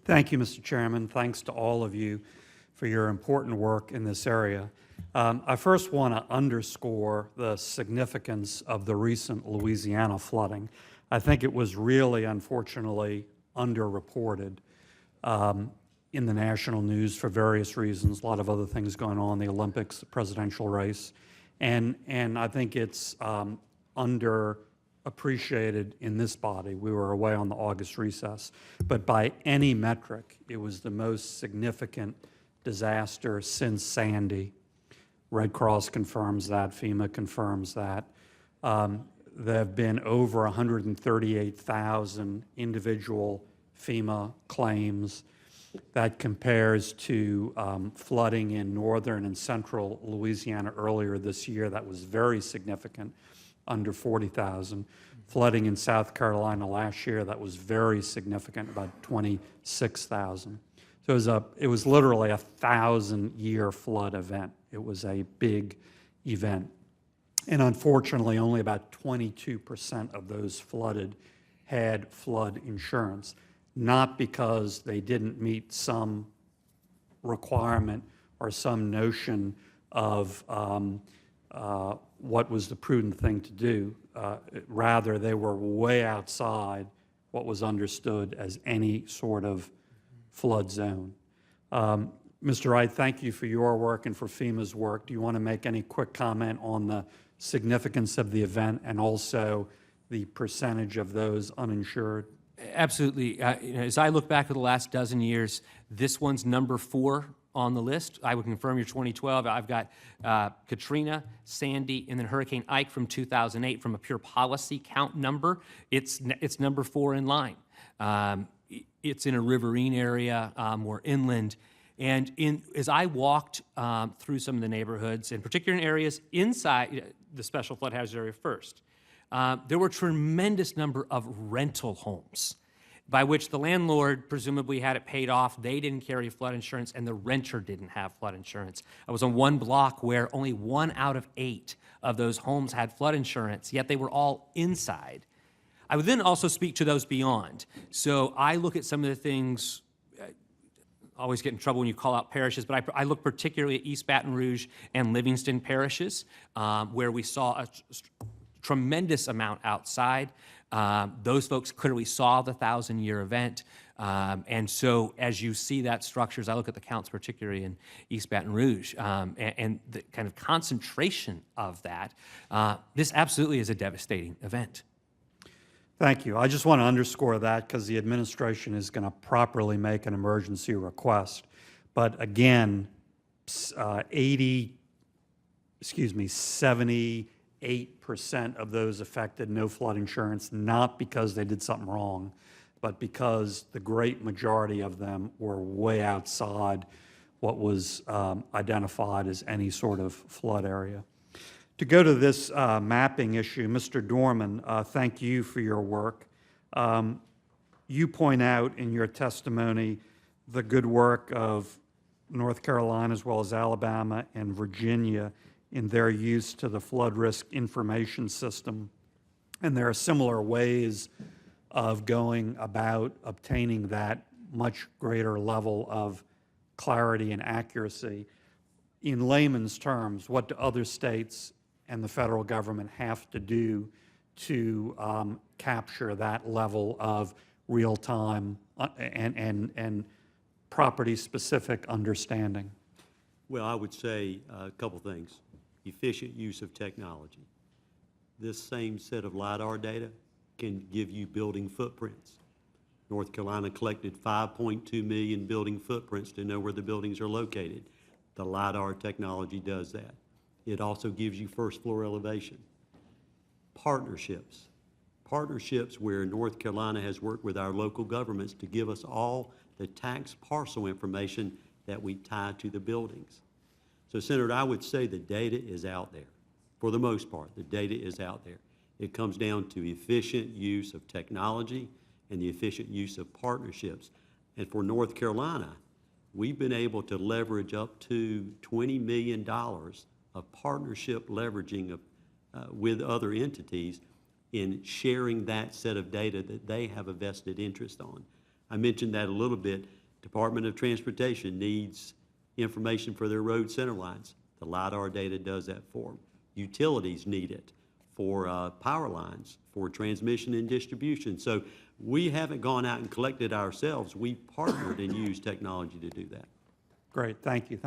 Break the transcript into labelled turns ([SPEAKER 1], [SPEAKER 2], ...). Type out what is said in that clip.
[SPEAKER 1] Thank you, Mr. Chairman. Thanks to all of you for your important work in this area. I first want to underscore the significance of the recent Louisiana flooding. I think it was really, unfortunately, underreported in the national news for various reasons, a lot of other things going on, the Olympics, the presidential race, and I think it's underappreciated in this body. We were away on the August recess, but by any metric, it was the most significant disaster since Sandy. Red Cross confirms that, FEMA confirms that. There have been over 138,000 individual FEMA claims. That compares to flooding in northern and central Louisiana earlier this year. That was very significant, under 40,000. Flooding in South Carolina last year, that was very significant, about 26,000. So it was literally a 1,000-year flood event. It was a big event. And unfortunately, only about 22% of those flooded had flood insurance, not because they didn't meet some requirement or some notion of what was the prudent thing to do. Rather, they were way outside what was understood as any sort of flood zone. Mr. Wright, thank you for your work and for FEMA's work. Do you want to make any quick comment on the significance of the event and also the percentage of those uninsured?
[SPEAKER 2] Absolutely. As I look back at the last dozen years, this one's number 4 on the list. I would confirm your 2012. I've got Katrina, Sandy, and then Hurricane Ike from 2008. From a pure policy count number, it's number 4 in line. It's in a riverine area, more inland. And as I walked through some of the neighborhoods, in particular in areas inside the special flood hazard area first, there were a tremendous number of rental homes by which the landlord presumably had it paid off. They didn't carry flood insurance, and the renter didn't have flood insurance. I was on one block where only 1 out of 8 of those homes had flood insurance, yet they were all inside. I would then also speak to those beyond. So I look at some of the things, always get in trouble when you call out parishes, but I look particularly at East Baton Rouge and Livingston parishes, where we saw a tremendous amount outside. Those folks clearly saw the 1,000-year event. And so as you see that structures, I look at the counts particularly in East Baton Rouge, and the kind of concentration of that, this absolutely is a devastating event.
[SPEAKER 1] Thank you. I just want to underscore that because the administration is going to properly make an emergency request. But again, 78% of those affected no flood insurance, not because they did something wrong, but because the great majority of them were way outside what was identified as any sort of flood area. To go to this mapping issue, Mr. Dorman, thank you for your work. You point out in your testimony the good work of North Carolina as well as Alabama and Virginia in their use to the flood risk information system. And there are similar ways of going about obtaining that much greater level of clarity and accuracy. In layman's terms, what do other states and the federal government have to do to capture that level of real-time and property-specific understanding?
[SPEAKER 3] Well, I would say a couple things. Efficient use of technology. This same set of LIDAR data can give you building footprints. North Carolina collected 5.2 million building footprints to know where the buildings are located. The LIDAR technology does that. It also gives you first floor elevation. Partnerships. Partnerships where North Carolina has worked with our local governments to give us all the tax parcel information that we tie to the buildings. So, Senator, I would say the data is out there. For the most part, the data is out there. It comes down to efficient use of technology and the efficient use of partnerships. And for North Carolina, we've been able to leverage up to $20 million of partnership leveraging with other entities in sharing that set of data that they have a vested interest on. I mentioned that a little bit. Department of Transportation needs information for their road center lines. The LiDAR data does that for them. Utilities need it for power lines, for transmission and distribution. So we haven't gone out and collected ourselves. We partnered and used technology to do that.
[SPEAKER 1] Great, thank you.